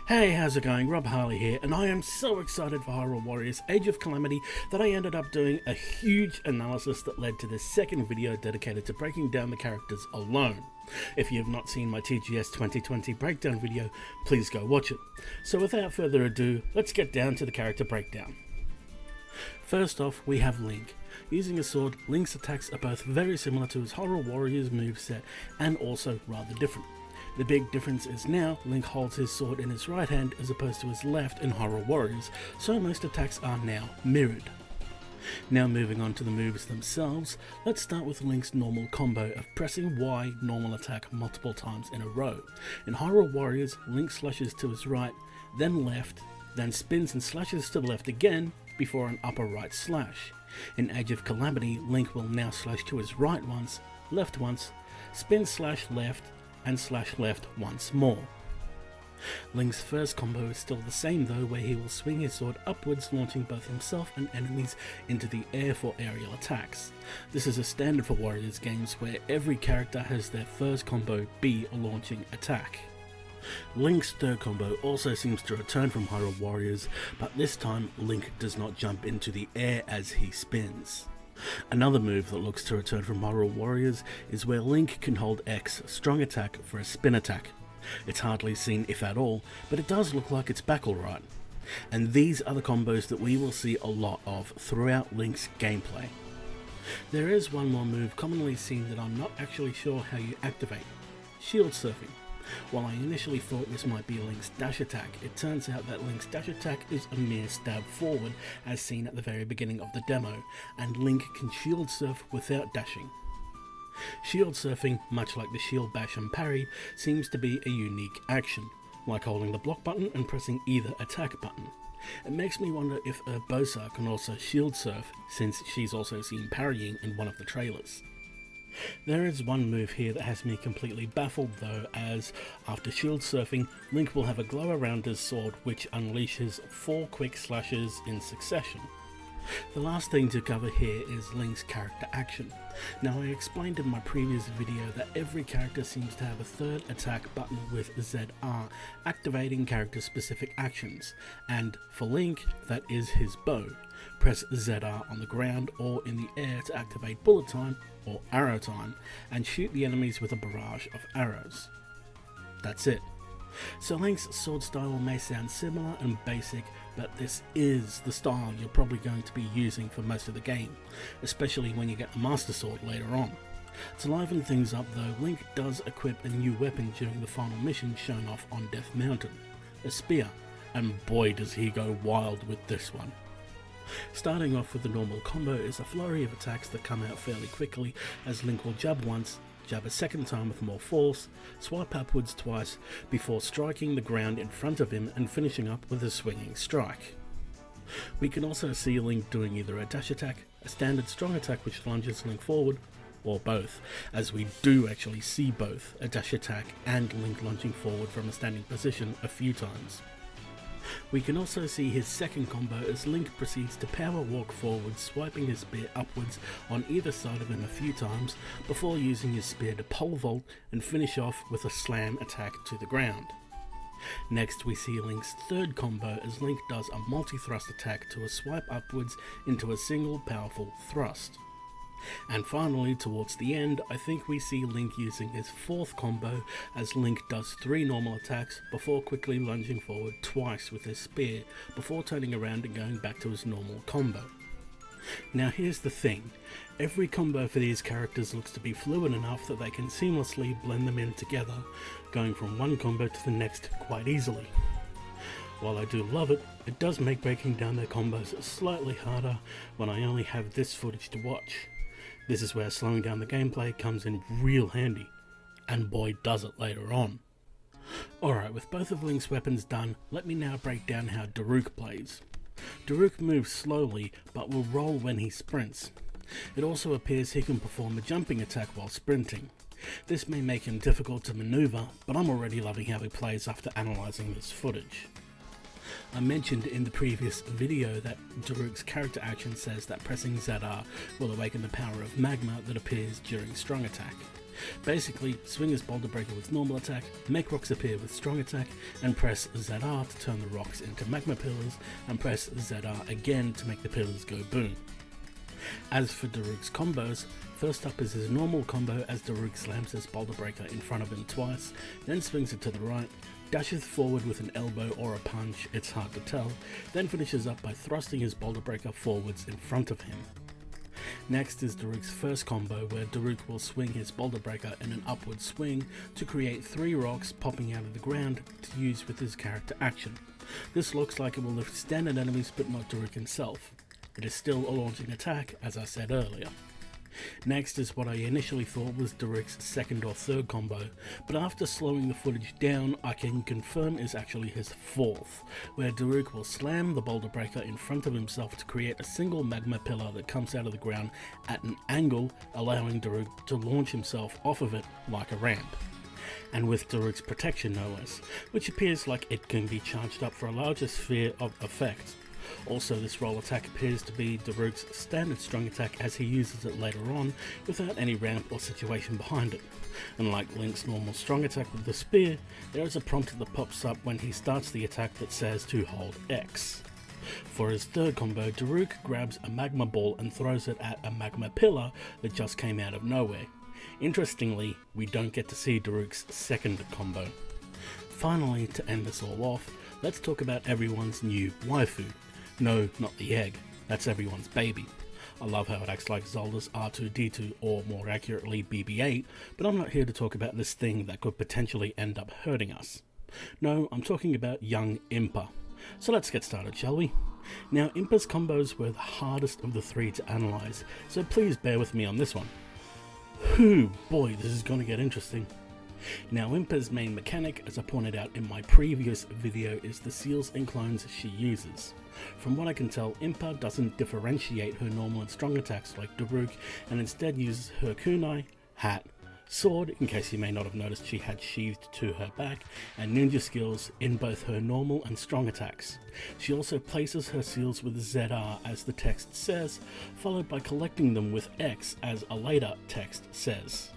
Hey, how's it going? Rob Harley here, and I am so excited for Hyrule Warriors Age of Calamity that I ended up doing a huge analysis that led to this second video dedicated to breaking down the characters alone. If you have not seen my TGS 2020 breakdown video, please go watch it. So without further ado, let's get down to the character breakdown. First off, we have Link. Using a sword, Link's attacks are both very similar to his Hyrule Warriors moveset and also rather different. The big difference is now Link holds his sword in his right hand as opposed to his left in Hyrule Warriors, so most attacks are now mirrored. Now moving on to the moves themselves, let's start with Link's normal combo of pressing Y normal attack multiple times in a row. In Hyrule Warriors, Link slashes to his right, then left, then spins and slashes to the left again before an upper right slash. In Age of Calamity, Link will now slash to his right once, spin slash left, and slash left once more. Link's first combo is still the same though, where he will swing his sword upwards, launching both himself and enemies into the air for aerial attacks. This is a standard for Warriors games where every character has their first combo be a launching attack. Link's third combo also seems to return from Hyrule Warriors, but this time Link does not jump into the air as he spins. Another move that looks to return from Hyrule Warriors is where Link can hold X strong attack for a spin attack. It's hardly seen if at all, but it does look like it's back alright. And these are the combos that we will see a lot of throughout Link's gameplay. There is one more move commonly seen that I'm not actually sure how you activate: shield surfing. While I initially thought this might be Link's dash attack, it turns out that Link's dash attack is a mere stab forward as seen at the very beginning of the demo, and Link can shield surf without dashing. Shield surfing, much like the shield bash and parry, seems to be a unique action, like holding the block button and pressing either attack button. It makes me wonder if Urbosa can also shield surf, since she's also seen parrying in one of the trailers. There is one move here that has me completely baffled though, as after shield surfing, Link will have a glow around his sword which unleashes 4 quick slashes in succession. The last thing to cover here is Link's character action. Now, I explained in my previous video that every character seems to have a third attack button with ZR, activating character specific actions, and for Link that is his bow. Press ZR on the ground or in the air to activate bullet time or arrow time, and shoot the enemies with a barrage of arrows. That's it. So Link's sword style may sound similar and basic, but this is the style you're probably going to be using for most of the game, especially when you get the Master Sword later on. To liven things up though, Link does equip a new weapon during the final mission shown off on Death Mountain, a spear, and boy does he go wild with this one. Starting off with the normal combo is a flurry of attacks that come out fairly quickly, as Link will jab once, jab a second time with more force, swipe upwards twice before striking the ground in front of him and finishing up with a swinging strike. We can also see Link doing either a dash attack, a standard strong attack which lunges Link forward, or both, as we do actually see both, a dash attack and Link lunging forward from a standing position a few times. We can also see his second combo as Link proceeds to power walk forward, swiping his spear upwards on either side of him a few times before using his spear to pole vault and finish off with a slam attack to the ground. Next we see Link's third combo as Link does a multi-thrust attack to a swipe upwards into a single powerful thrust. And finally, towards the end, I think we see Link using his fourth combo as Link does 3 normal attacks before quickly lunging forward twice with his spear before turning around and going back to his normal combo. Now here's the thing, every combo for these characters looks to be fluid enough that they can seamlessly blend them in together, going from one combo to the next quite easily. While I do love it, it does make breaking down their combos slightly harder when I only have this footage to watch. This is where slowing down the gameplay comes in real handy, and boy does it later on. Alright, with both of Link's weapons done, let me now break down how Daruk plays. Daruk moves slowly, but will roll when he sprints. It also appears he can perform a jumping attack while sprinting. This may make him difficult to maneuver, but I'm already loving how he plays after analysing this footage. I mentioned in the previous video that Daruk's character action says that pressing ZR will awaken the power of magma that appears during strong attack. Basically, swing his Boulder Breaker with normal attack, make rocks appear with strong attack, and press ZR to turn the rocks into magma pillars, and press ZR again to make the pillars go boom. As for Daruk's combos, first up is his normal combo as Daruk slams his Boulder Breaker in front of him twice, then swings it to the right, dashes forward with an elbow or a punch, it's hard to tell, then finishes up by thrusting his Boulder Breaker forwards in front of him. Next is Daruk's first combo, where Daruk will swing his Boulder Breaker in an upward swing to create 3 rocks popping out of the ground to use with his character action. This looks like it will lift standard enemies but not Daruk himself. It is still a launching attack, as I said earlier. Next is what I initially thought was Daruk's second or third combo, but after slowing the footage down I can confirm is actually his fourth, where Daruk will slam the Boulder Breaker in front of himself to create a single magma pillar that comes out of the ground at an angle, allowing Daruk to launch himself off of it like a ramp. And with Daruk's protection no less, which appears like it can be charged up for a larger sphere of effect. Also, this roll attack appears to be Daruk's standard strong attack as he uses it later on without any ramp or situation behind it. Unlike Link's normal strong attack with the spear, there is a prompt that pops up when he starts the attack that says to hold X. For his third combo, Daruk grabs a magma ball and throws it at a magma pillar that just came out of nowhere. Interestingly, we don't get to see Daruk's second combo. Finally, to end this all off, let's talk about everyone's new waifu. No, not the egg, that's everyone's baby. I love how it acts like Zelda's R2-D2 or more accurately BB-8, but I'm not here to talk about this thing that could potentially end up hurting us. No, I'm talking about young Impa. So let's get started, shall we? Now, Impa's combos were the hardest of the 3 to analyse, so please bear with me on this one. Whew, boy, this is going to get interesting. Now, Impa's main mechanic, as I pointed out in my previous video, is the seals and clones she uses. From what I can tell, Impa doesn't differentiate her normal and strong attacks like Daruk, and instead uses her kunai, hat, sword, in case you may not have noticed she had sheathed to her back, and ninja skills in both her normal and strong attacks. She also places her seals with ZR as the text says, followed by collecting them with X as a later text says.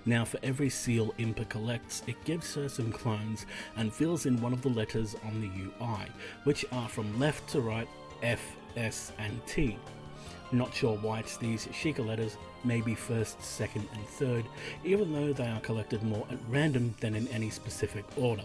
Now, for every seal Impa collects, it gives her some clones and fills in one of the letters on the UI, which are from left to right, F, S and T. Not sure why it's these Sheikah letters, maybe first, second and third, even though they are collected more at random than in any specific order.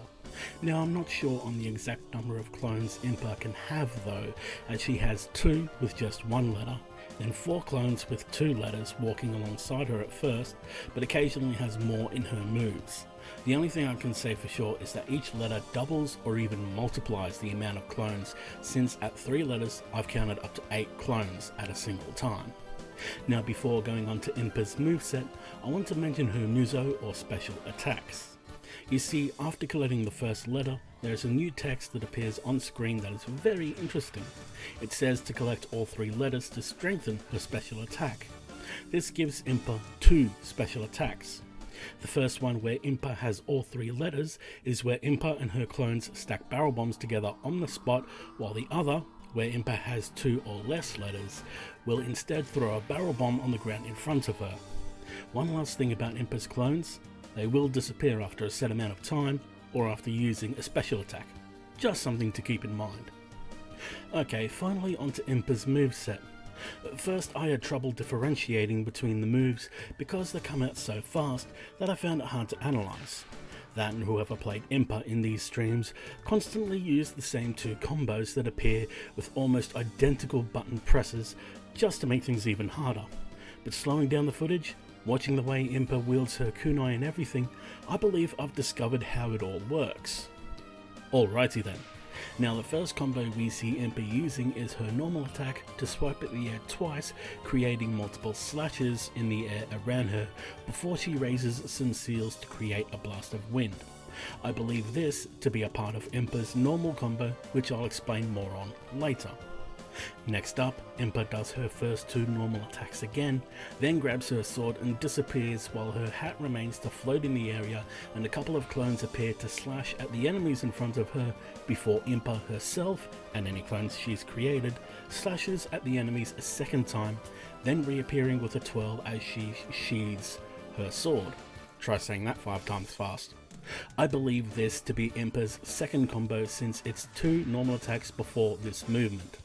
Now, I'm not sure on the exact number of clones Impa can have though, as she has 2 with just 1 letter, then 4 clones with 2 letters walking alongside her at first, but occasionally has more in her moves. The only thing I can say for sure is that each letter doubles or even multiplies the amount of clones, since at 3 letters I've counted up to 8 clones at a single time. Now, before going on to Impa's moveset, I want to mention her Muso or special attacks. You see, after collecting the first letter, there is a new text that appears on screen that is very interesting. It says to collect all 3 letters to strengthen her special attack. This gives Impa 2 special attacks. The first one, where Impa has all 3 letters, is where Impa and her clones stack barrel bombs together on the spot, while the other, where Impa has 2 or less letters, will instead throw a barrel bomb on the ground in front of her. One last thing about Impa's clones, they will disappear after a set amount of time or after using a special attack. Just something to keep in mind. Okay, finally onto Impa's moveset. At first I had trouble differentiating between the moves because they come out so fast that I found it hard to analyse. That and whoever played Impa in these streams constantly used the same 2 combos that appear with almost identical button presses just to make things even harder. But slowing down the footage, watching the way Impa wields her kunai and everything, I believe I've discovered how it all works. Alrighty then. Now, the first combo we see Impa using is her normal attack to swipe at the air twice, creating multiple slashes in the air around her before she raises some seals to create a blast of wind. I believe this to be a part of Impa's normal combo, which I'll explain more on later. Next up, Impa does her first 2 normal attacks again, then grabs her sword and disappears while her hat remains to float in the area and a couple of clones appear to slash at the enemies in front of her before Impa herself, and any clones she's created, slashes at the enemies a second time, then reappearing with a twirl as she sheathes her sword. Try saying that 5 times fast. I believe this to be Impa's second combo since it's 2 normal attacks before this movement.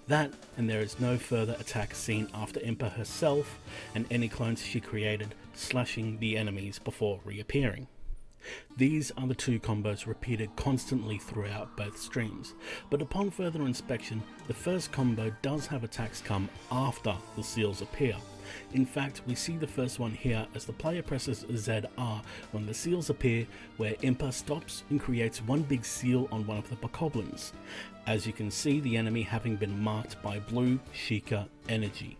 That, and there is no further attack seen after Impa herself and any clones she created slashing the enemies before reappearing. These are the 2 combos repeated constantly throughout both streams, but upon further inspection, the first combo does have attacks come after the seals appear. In fact, we see the first one here as the player presses ZR when the seals appear, where Impa stops and creates one big seal on one of the bokoblins, as you can see the enemy having been marked by blue Sheikah energy.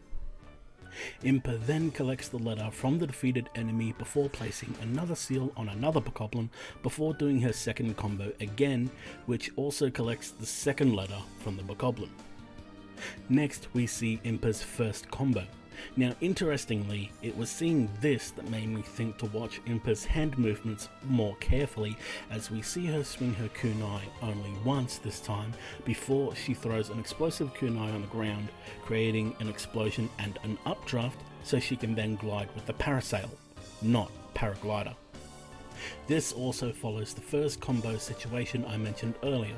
Impa then collects the letter from the defeated enemy before placing another seal on another bokoblin before doing her second combo again, which also collects the second letter from the bokoblin. Next we see Impa's first combo. Now interestingly, it was seeing this that made me think to watch Impa's hand movements more carefully, as we see her swing her kunai only once this time before she throws an explosive kunai on the ground, creating an explosion and an updraft so she can then glide with the parasail, not paraglider. This also follows the first combo situation I mentioned earlier.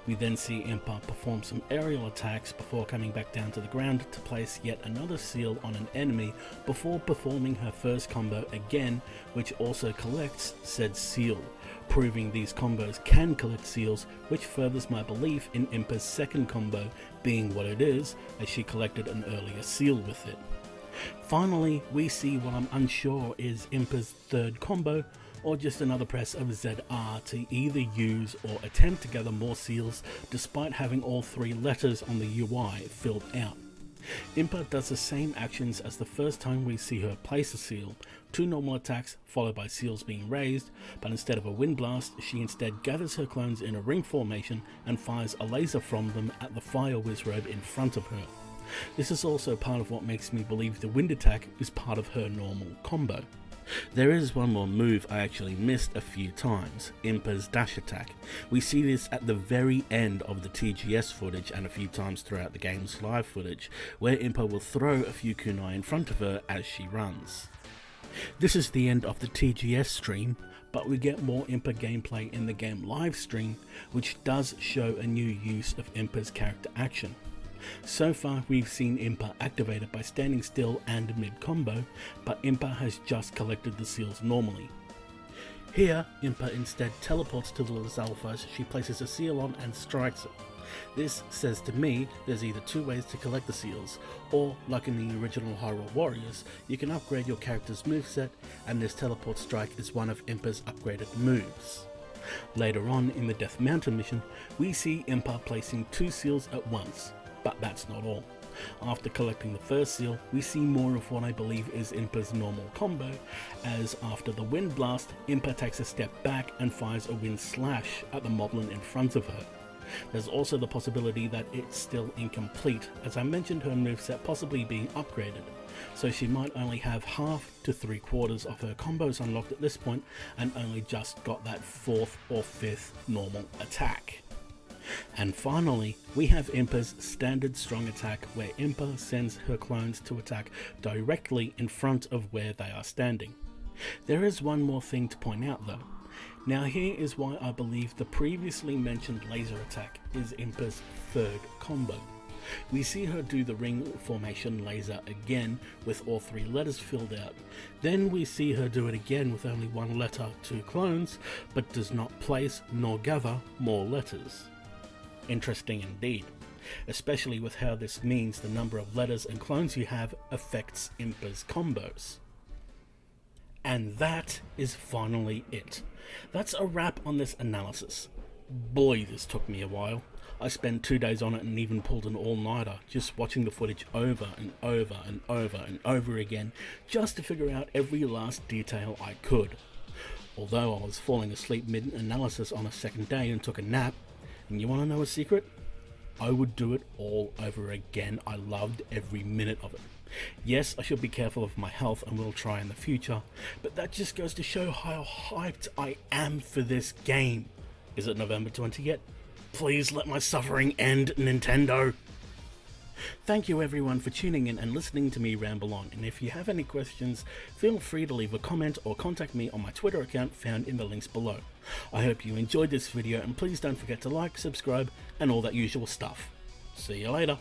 We then see Impa perform some aerial attacks before coming back down to the ground to place yet another seal on an enemy before performing her first combo again, which also collects said seal, proving these combos can collect seals, which furthers my belief in Impa's second combo being what it is, as she collected an earlier seal with it. Finally, we see what I'm unsure is Impa's third combo, or just another press of ZR to either use or attempt to gather more seals despite having all 3 letters on the UI filled out. Impa does the same actions as the first time we see her place a seal, 2 normal attacks followed by seals being raised, but instead of a wind blast, she instead gathers her clones in a ring formation and fires a laser from them at the fire wizrobe in front of her. This is also part of what makes me believe the wind attack is part of her normal combo. There is one more move I actually missed a few times, Impa's dash attack. We see this at the very end of the TGS footage and a few times throughout the game's live footage, where Impa will throw a few kunai in front of her as she runs. This is the end of the TGS stream, but we get more Impa gameplay in the game live stream, which does show a new use of Impa's character action. So far we've seen Impa activated by standing still and mid-combo, but Impa has just collected the seals normally. Here, Impa instead teleports to the Lizalfos she places a seal on and strikes it. This says to me there's either 2 ways to collect the seals, or like in the original Hyrule Warriors, you can upgrade your character's moveset, and this teleport strike is one of Impa's upgraded moves. Later on in the Death Mountain mission, we see Impa placing 2 seals at once. But that's not all. After collecting the first seal, we see more of what I believe is Impa's normal combo, as after the wind blast, Impa takes a step back and fires a wind slash at the moblin in front of her. There's also the possibility that it's still incomplete, as I mentioned her moveset possibly being upgraded, so she might only have half to 3/4 of her combos unlocked at this point and only just got that 4th or 5th normal attack. And finally, we have Impa's standard strong attack, where Impa sends her clones to attack directly in front of where they are standing. There is one more thing to point out though. Now here is why I believe the previously mentioned laser attack is Impa's third combo. We see her do the ring formation laser again with all 3 letters filled out. Then we see her do it again with only 1 letter, 2 clones, but does not place nor gather more letters. Interesting indeed, especially with how this means the number of letters and clones you have affects Impa's combos. And that is finally it. That's a wrap on this analysis. Boy, this took me a while. I spent 2 days on it and even pulled an all-nighter just watching the footage over and over and over and over again just to figure out every last detail I could. Although I was falling asleep mid-analysis on a second day and took a nap, and you want to know a secret? I would do it all over again. I loved every minute of it. Yes, I should be careful of my health and will try in the future, but that just goes to show how hyped I am for this game. Is it November 20 yet? Please let my suffering end, Nintendo. Thank you everyone for tuning in and listening to me ramble on, and if you have any questions, feel free to leave a comment or contact me on my Twitter account found in the links below. I hope you enjoyed this video, and please don't forget to like, subscribe, and all that usual stuff. See you later.